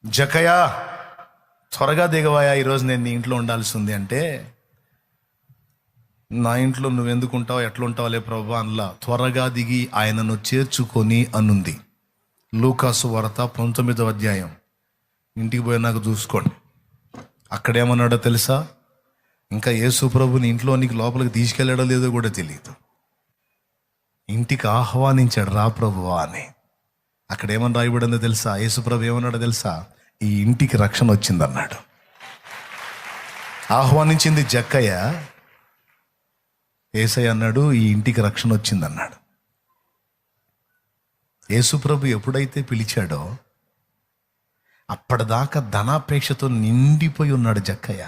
జకయా త్వరగా దిగవాయా, ఈరోజు నేను నీ ఇంట్లో ఉండాల్సి ఉంది అంటే, నా ఇంట్లో నువ్వెందుకు ఉంటావు, ఎట్లుంటావులే ప్రభు అనలా. త్వరగా దిగి ఆయనను చేర్చుకొని అనుంది. లూకాసు వార్త 19వ అధ్యాయం. ఇంటికి పోయినాక చూసుకోండి. అక్కడేమన్నాడో తెలుసా? ఇంకా యేసు ప్రభుని ఇంట్లో నీకు లోపలికి తీసుకెళ్ళాడో లేదో కూడా తెలియదు. ఇంటికి ఆహ్వానించాడు, రా ప్రభువా అని. అక్కడ ఏమని రాయబడిందో తెలుసా? యేసు ప్రభు ఏమన్నాడో తెలుసా? ఈ ఇంటికి రక్షణ వచ్చిందన్నాడు. ఆహ్వానించింది జక్కయ్య, యేసయ్య అన్నాడు ఈ ఇంటికి రక్షణ వచ్చిందన్నాడు. యేసు ప్రభు ఎప్పుడైతే పిలిచాడో అప్పటిదాకా ధనాపేక్షతో నిండిపోయి ఉన్నాడు జక్కయ్య.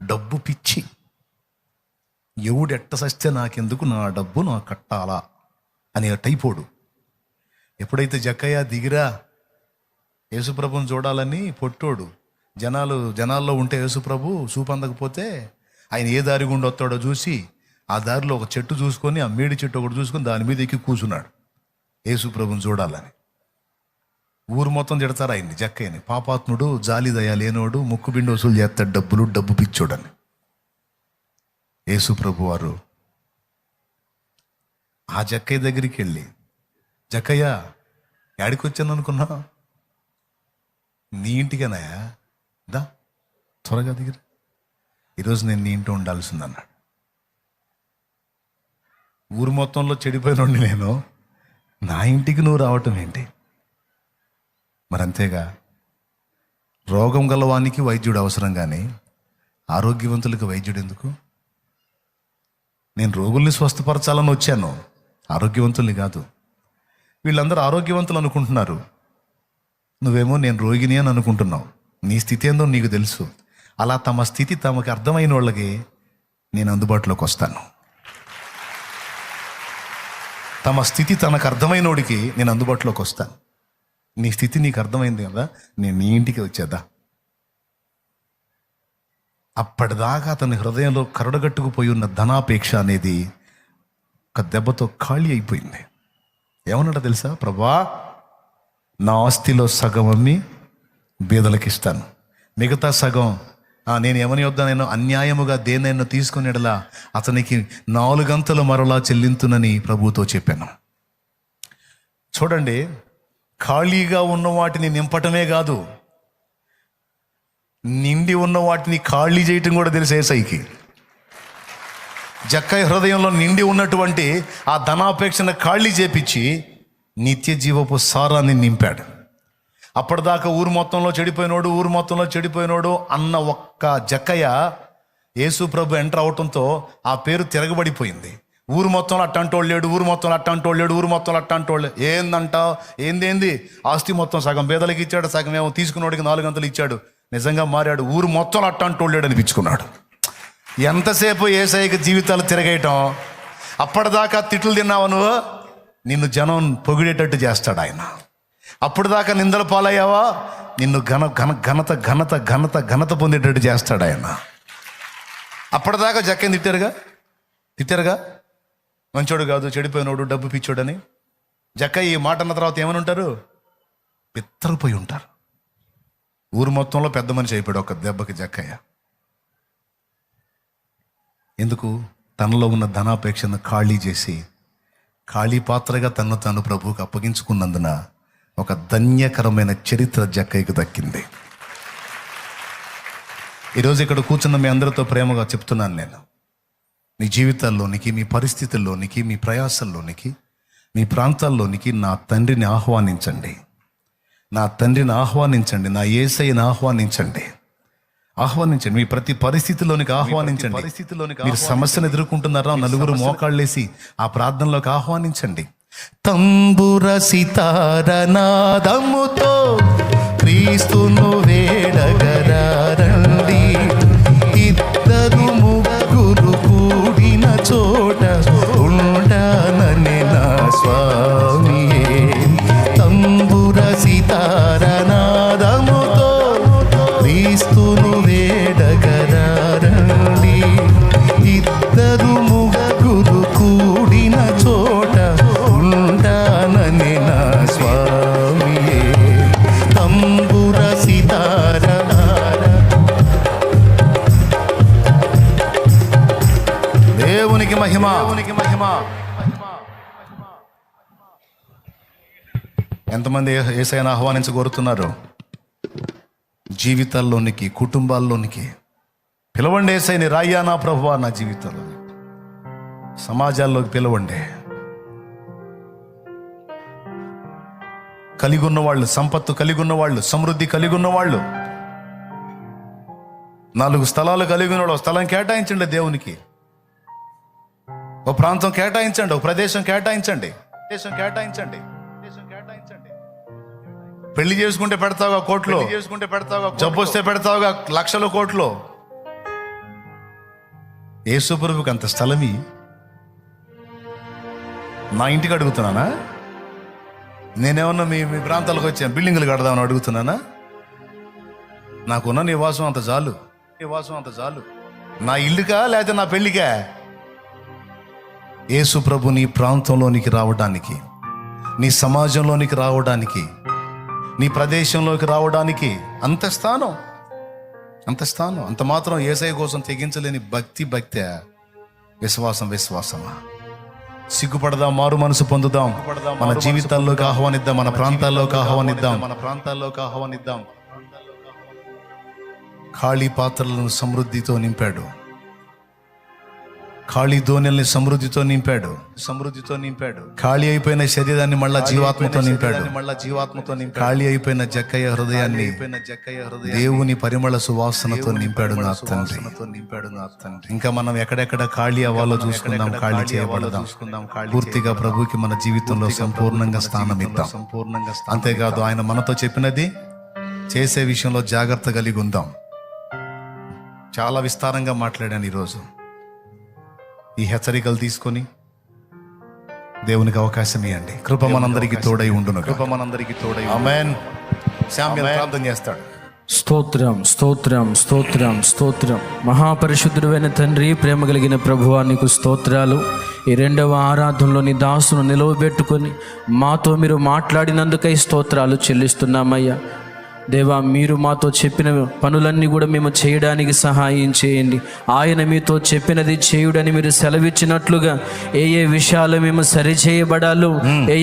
డబ్బు పిచ్చి, ఎవడెట్ట సస్తే నాకెందుకు, నా డబ్బు నాకు కట్టాలా అని టైపోడు. ఎప్పుడైతే జక్కయ్య దిగిరా యేసుప్రభుని చూడాలని పొట్టోడు జనాల్లో ఉంటే యేసుప్రభు చూపందకపోతే ఆయన ఏ దారి గుండా వస్తాడో చూసి ఆ దారిలో ఒక చెట్టు చూసుకొని, ఆ మేడి చెట్టు ఒకటి చూసుకొని దాని మీద ఎక్కి కూర్చున్నాడు యేసుప్రభుని చూడాలని. ఊరు మొత్తం తిడతారు ఆయన్ని, జక్కయ్యని, పాపాత్ముడు, జాలి దయ లేనోడు, ముక్కు బిండి వసూలు చేస్తాడు, డబ్బు పిచ్చోడని. యేసుప్రభు వారు ఆ జక్కయ్య దగ్గరికి వెళ్ళి, జక్కయ్య యాడికి వచ్చాను అనుకున్నా, నీ ఇంటికేనాయా, దా త్వరగా దిగిరా, ఈరోజు నేను నీ ఇంట్లో ఉండాల్సింది అన్నాడు. ఊరు మొత్తంలో చెడిపోయినండి నేను, నా ఇంటికి నువ్వు రావటం ఏంటి? మరి అంతేగా, రోగం గలవానికి వైద్యుడు అవసరం కానీ ఆరోగ్యవంతులకు వైద్యుడు ఎందుకు? నేను రోగుల్ని స్వస్థపరచాలని వచ్చాను, ఆరోగ్యవంతుల్ని కాదు. వీళ్ళందరూ ఆరోగ్యవంతులు అనుకుంటున్నారు, నువ్వేమో నేను రోగిని అని అనుకుంటున్నావు. నీ స్థితి ఏందో నీకు తెలుసు. అలా తమ స్థితి తమకు అర్థమైన వాళ్ళకి నేను అందుబాటులోకి వస్తాను. తమ స్థితి తనకు అర్థమైనోడికి నేను అందుబాటులోకి వస్తాను. నీ స్థితి నీకు అర్థమైంది కదా, నేను నీ ఇంటికి వచ్చేదా. అప్పటిదాకా అతని హృదయంలో కరడగట్టుకుపోయి ఉన్న ధనాపేక్ష అనేది ఒక దెబ్బతో ఖాళీ అయిపోయింది. ఏమన్నాడో తెలుసా? ప్రభువా, నా ఆస్తిలో సగం అమ్మి బీదలకు ఇస్తాను, మిగతా సగం నేను ఏమని వద్దానైనా అన్యాయముగా దేనైనా తీసుకునేలా అతనికి 4 అంతలు మరలా చెల్లింతునని ప్రభువుతో చెప్పాను. చూడండి, ఖాళీగా ఉన్న వాటిని నింపటమే కాదు, నిండి ఉన్న వాటిని ఖాళీ చేయటం కూడా తెలుసు యేసయ్యకి. జక్కయ్య హృదయంలో నిండి ఉన్నటువంటి ఆ ధనాపేక్షను ఖాళీ చేపించి నిత్య జీవపు సారాన్ని నింపాడు. అప్పటిదాకా ఊరు మొత్తంలో చెడిపోయినోడు అన్న ఒక్క జక్కయ్య యేసు ప్రభు ఎంటర్ అవటంతో ఆ పేరు తిరగబడిపోయింది. ఊరు మొత్తంలో అట్టంటోళ్ళు లేడు, ఏందంటావు, ఏంది ఆస్తి మొత్తం సగం బేదలకి ఇచ్చాడు, సగం ఏమో తీసుకున్నోడికి 4 అంతలు ఇచ్చాడు. నిజంగా మారాడు, ఊరు మొత్తం అట్టంటోళ్ళు లేడు అనిపించుకున్నాడు. ఎంతసేపు యేసయ్యకి జీవితాలు తిరగేయటం. అప్పటిదాకా తిట్లు తిన్నావు నువ్వు, నిన్ను జనం పొగిడేటట్టు చేస్తాడు ఆయన. అప్పటిదాకా నిందల పాలయ్యావా, నిన్ను ఘనత పొందేటట్టు చేస్తాడు ఆయన. అప్పటిదాకా జక్కని తిట్టారుగా, మంచోడు కాదు, చెడిపోయినోడు, డబ్బు పిచ్చోడని. జక్కయ్య ఈ మాట అన్న తర్వాత ఏమని ఉంటారు? పిత్తరిపోయి ఉంటారు. ఊరు మొత్తంలో పెద్ద మనిషి అయిపోయాడు ఒక దెబ్బకి జక్కయ్య. ఎందుకు? తనలో ఉన్న ధనాపేక్షను ఖాళీ చేసి, ఖాళీ పాత్రగా తను తాను ప్రభువుకు అప్పగించుకున్నందున ఒక ధన్యకరమైన చరిత్ర జక్కయ్యకు దక్కింది. ఈరోజు ఇక్కడ కూర్చున్న మీ అందరితో ప్రేమగా చెప్తున్నాను నేను, మీ జీవితాల్లోనికి, మీ పరిస్థితుల్లోనికి, మీ ప్రయాసల్లోనికి, మీ ప్రాంతాల్లోనికి నా తండ్రిని ఆహ్వానించండి, నా యేసయ్యని ఆహ్వానించండి. మీ ప్రతి పరిస్థితిలోనికి ఆహ్వానించండి. మీరు సమస్యను ఎదుర్కొంటున్నారా, నలుగురు మోకాళ్ళేసి ఆ ప్రార్థనలోకి ఆహ్వానించండి. తంబుర సితార నాదముతో క్రీస్తును వేడగరండి, ఇద్దరు ముగ్గురు కూడిన చోట ఉంటానని నా స్వామియే. తంబుర సితార నాదముతో క్రీస్తును వేడగరండి, ఇద్దరు ముగ్గురు కూడిన చోట ఉంటానని నా స్వామియే. తంబు ఎంతమంది యేసయ్యను ఆహ్వానించగోరుతున్నారు? జీవితాల్లోనికి, కుటుంబాల్లోనికి పిలవండి. యేసయ్యని రాయ్యా నా ప్రభువా నా జీవితంలో. సమాజాల్లోకి పిలవండి. కలిగి ఉన్నవాళ్ళు, సంపత్తు కలిగి ఉన్నవాళ్ళు, సమృద్ధి కలిగి ఉన్నవాళ్ళు, 4 స్థలాలు కలిగి ఉన్నవాడు, ఒక స్థలం కేటాయించండి దేవునికి. ఒక ప్రాంతం కేటాయించండి, ఒక ప్రదేశం కేటాయించండి. పెళ్లి చేసుకుంటే పెడతావుగా కోట్లు, జబ్బు వస్తే పెడతావుగా లక్షల కోట్లు. యేసు ప్రభువుకి అంత స్థలమి నా ఇంటికి అడుగుతున్నానా? నేనేమన్నా మీ ప్రాంతాలకు వచ్చాను బిల్డింగులు కడదామని అడుగుతున్నానా? నాకున్న నివాసం అంత చాలు. నా ఇల్లుకా లేకపోతే నా పెళ్ళికా? యేసు ప్రభు నీ ప్రాంతంలోనికి రావడానికి, నీ సమాజంలోనికి రావడానికి, నీ ప్రదేశంలోకి రావడానికి అంత స్థానం, అంత మాత్రం యేసయ్య కోసం తెగించలేని భక్తే? విశ్వాసమా? సిగ్గుపడదాం, మారు మనసు పొందుదాం, మన జీవితాల్లోకి ఆహ్వానిద్దాం, మన ప్రాంతాల్లోకి ఆహ్వానిద్దాం. ఖాళీ పాత్రలను సమృద్ధితో నింపాడు, ఖాళీ దోణెల్ని సమృద్ధితో నింపాడు. ఖాళీ అయిపోయిన శరీరాన్ని మళ్ళా జీవాత్మతో నింపాడు. ఖాళీ అయిపోయిన జక్కయ్య హృదయాన్ని దేవుని పరిమళ సువాసనతో నింపాడు నా తండ్రి. ఇంకా మనం ఎక్కడెక్కడ ఖాళీ అవ్వాలో చూసుకుందాం, ఖాళీ చేయబడదాం. పూర్తిగా ప్రభుకి మన జీవితంలో సంపూర్ణంగా స్థానం ఇద్దాం. అంతేకాదు ఆయన మనతో చెప్పినది చేసే విషయంలో జాగ్రత్త కలిగి ఉందాం. చాలా విస్తారంగా మాట్లాడాను ఈరోజు. ఈ హెచ్చరికలు తీసుకొని దేవునికి అవకాశం ఇవ్వండి. కృప మనందరికీ తోడై ఉండును. ఆమేన్. శామ్యూల్ ప్రార్థన చేస్తాడు. స్తోత్రం. మహాపరిశుద్ధుడైన తండ్రి, ప్రేమ కలిగిన ప్రభువా నీకు స్తోత్రాలు. ఈ 2వ ఆరాధనలో నీ దాసును నిలవబెట్టుకొని మాతో మీరు మాట్లాడినందుకై స్తోత్రాలు చెల్లిస్తున్నామయ్యా. దేవా, మీరు మాతో చెప్పిన పనులన్నీ కూడా మేము చేయడానికి సహాయం చేయండి. ఆయన మీతో చెప్పినది చేయుడని మీరు సెలవిచ్చినట్లుగా ఏ విషయాలు మేము సరిచేయబడాలో,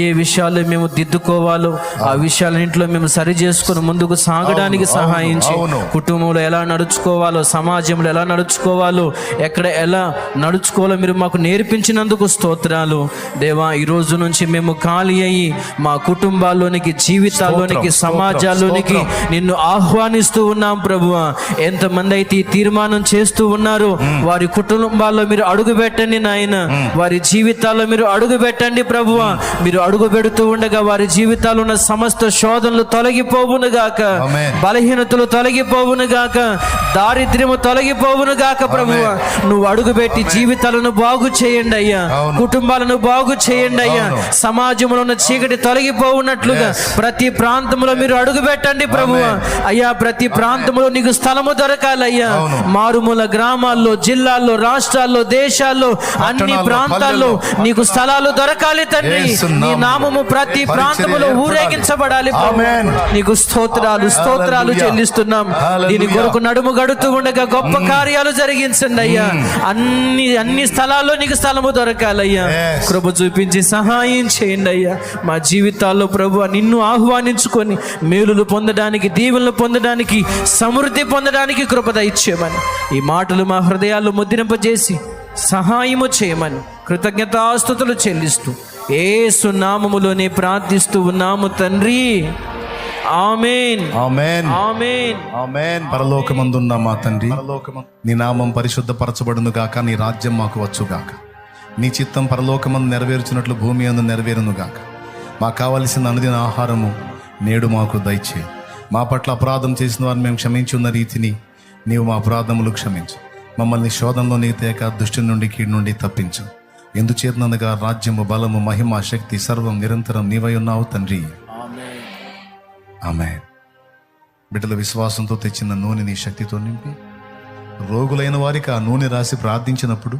ఏ విషయాలు మేము దిద్దుకోవాలో ఆ విషయాలన్నింటిలో మేము సరి చేసుకుని ముందుకు సాగడానికి సహాయం చేయండి. కుటుంబంలో ఎలా నడుచుకోవాలో, సమాజంలో ఎలా నడుచుకోవాలో, ఎక్కడ ఎలా నడుచుకోవాలో మీరు మాకు నేర్పించినందుకు స్తోత్రాలు. దేవా, ఈ రోజు నుంచి మేము ఖాళీ అయ్యి మా కుటుంబాల్లోనికి, జీవితాల్లోనికి, సమాజాల్లోనికి నిన్ను ఆహ్వానిస్తూ ఉన్నాం ప్రభువా. ఎంతమంది అయితే ఈ తీర్మానం చేస్తూ ఉన్నారో వారి కుటుంబాల్లో మీరు అడుగు పెట్టండి నాయన, వారి జీవితాల్లో మీరు అడుగు పెట్టండి ప్రభువా. మీరు అడుగు పెడుతూ ఉండగా వారి జీవితాల్లో ఉన్న సమస్త శోధనలు తొలగిపోవును గాక, బలహీనతలు తొలగిపోవును గాక, దారిద్ర్యము తొలగిపోవును గాక ప్రభువా. నువ్వు అడుగు పెట్టి జీవితాలను బాగు చేయండి అయ్యా, కుటుంబాలను బాగు చేయండి అయ్యా. సమాజంలో ఉన్న చీకటి తొలగిపోవునట్లుగా ప్రతి ప్రాంతంలో మీరు అడుగు పెట్టండి ప్రభువా. అయ్యా, ప్రతి ప్రాంతంలో నీకు స్థలము దొరకాలయ్యా. మారుమూల గ్రామాల్లో, జిల్లాల్లో, రాష్ట్రాల్లో, దేశాల్లో, అన్ని ప్రాంతాల్లో నీకు స్థలాలు దొరకాలి తండ్రి. నీ నామము ప్రతి ప్రాంతంలో ఊరేగించబడాలి. నీకు స్తోత్రాలు చెల్లిస్తున్నాం. దీని కొరకు నడుము గడుతూ ఉండగా గొప్ప కార్యాలు జరిగించండి అయ్యా. అన్ని స్థలాల్లో నీకు స్థలము దొరకాలయ్యా. కృప చూపించి సహాయం చేయండి అయ్యా. మా జీవితాల్లో ప్రభువా నిన్ను ఆహ్వానించుకొని మేలులు పొందడానికి, దీవెనలు పొందడానికి, సమృద్ధి పొందడానికి కృప దయచేయమని ఈ మాటలు మా హృదయాల్లో ముద్రింపజేసి సహాయము చేయమని కృతజ్ఞతాస్తుతులు చెల్లిస్తూ యేసు నామములోనే ప్రార్థిస్తూ ఉన్నాము తండ్రి. ఆమేన్. పరలోకమందున్న మా తండ్రి, నీ నామం పరిశుద్ధపరచబడును గాక, నీ రాజ్యం మాకు వచ్చు గాక, నీ చిత్తం పరలోకమందు నెరవేర్చినట్లు భూమి అందు నెరవేరును గాక. మాకు కావలసిన అనుదిన ఆహారము నేడు మాకు దయచే. మా పట్ల అపరాధం చేసిన వారిని మేము క్షమించి ఉన్న రీతిని నీవు మా అపరాధములు క్షమించు. మమ్మల్ని శోధనలో నీ తేక దుష్టి నుండి, కీడు నుండి తప్పించు. ఎందుచేతనగా రాజ్యము, బలము, మహిమ, శక్తి సర్వం నిరంతరం నీవై ఉన్నావు తండ్రి. ఆమేన్. బిడ్డల విశ్వాసంతో తెచ్చిన నూనె నీ శక్తితో నింపి రోగులైన వారికి ఆ నూనె రాసి ప్రార్థించినప్పుడు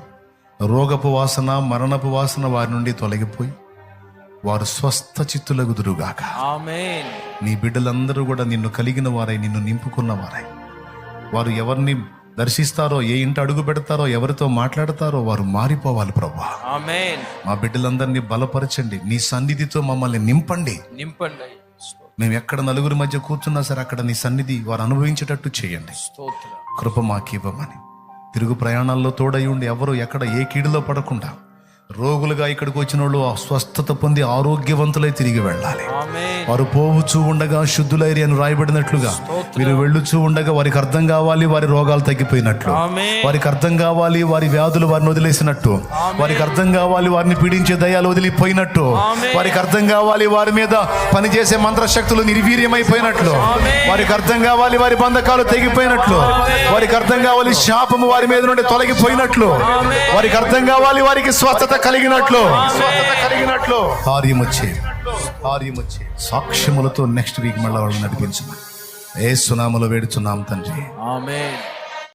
రోగపు వాసన, మరణపు వాసన వారి నుండి తొలగిపోయి వారు స్వస్థ చిత్తులగుదురుగాక. నీ బిడ్డలందరూ కూడా నిన్ను కలిగిన వారై, నిన్ను నింపుకున్న వారై, వారు ఎవరిని దర్శిస్తారో, ఏ ఇంట అడుగు పెడతారో, ఎవరితో మాట్లాడతారో వారు మారిపోవాలి ప్రభువా. ఆమేన్. మా బిడ్డలందరినీ బలపరచండి, నీ సన్నిధితో మమ్మల్ని నింపండి. నింపండి. మేము ఎక్కడ నలుగురి మధ్య కూర్చున్నా సరే అక్కడ నీ సన్నిధి వారు అనుభవించేటట్టు చేయండి. స్తోత్రం. కృప మాకు ఇవ్వమని. తిరుగు ప్రయాణాల్లో తోడై ఉండి ఎవరు ఎక్కడ ఏ కీడులో పడకుండా రోగులుగా ఇక్కడికి వచ్చిన వాళ్ళు స్వస్థత పొంది ఆరోగ్యవంతులై తిరిగి వెళ్ళాలి. ఆమేన్. వారు పోవచ్చు ఉండగా శుద్ధులైరి అని రాయబడినట్లుగా వీరు వెళ్ళుచూ ఉండగా వారికి అర్థం కావాలి వారి రోగాలు తగ్గిపోయినట్లు, ఆమేన్. వారికి అర్థం కావాలి వారి వ్యాధులు వారిని వదిలేసినట్టు, వారికి అర్థం కావాలి వారిని పీడించే దయ్యాలు వదిలిపోయినట్టు, వారికి అర్థం కావాలి వారి మీద పనిచేసే మంత్రశక్తులు నిర్వీర్యమైపోయినట్లు, వారికి అర్థం కావాలి వారి బంధకాలు తెగిపోయినట్లు, వారికి అర్థం కావాలి శాపము వారి మీద నుండి తొలగిపోయినట్లు, వారికి అర్థం కావాలి వారికి స్వస్థత కలిగినట్లు కార్యము చేయి. సాక్ష్యములతో నెక్స్ట్ వీక్ మళ్ళీ వాళ్ళని నడిపించమని యేసు నామములో వేడుచున్నాం తండ్రి. ఆమేన్.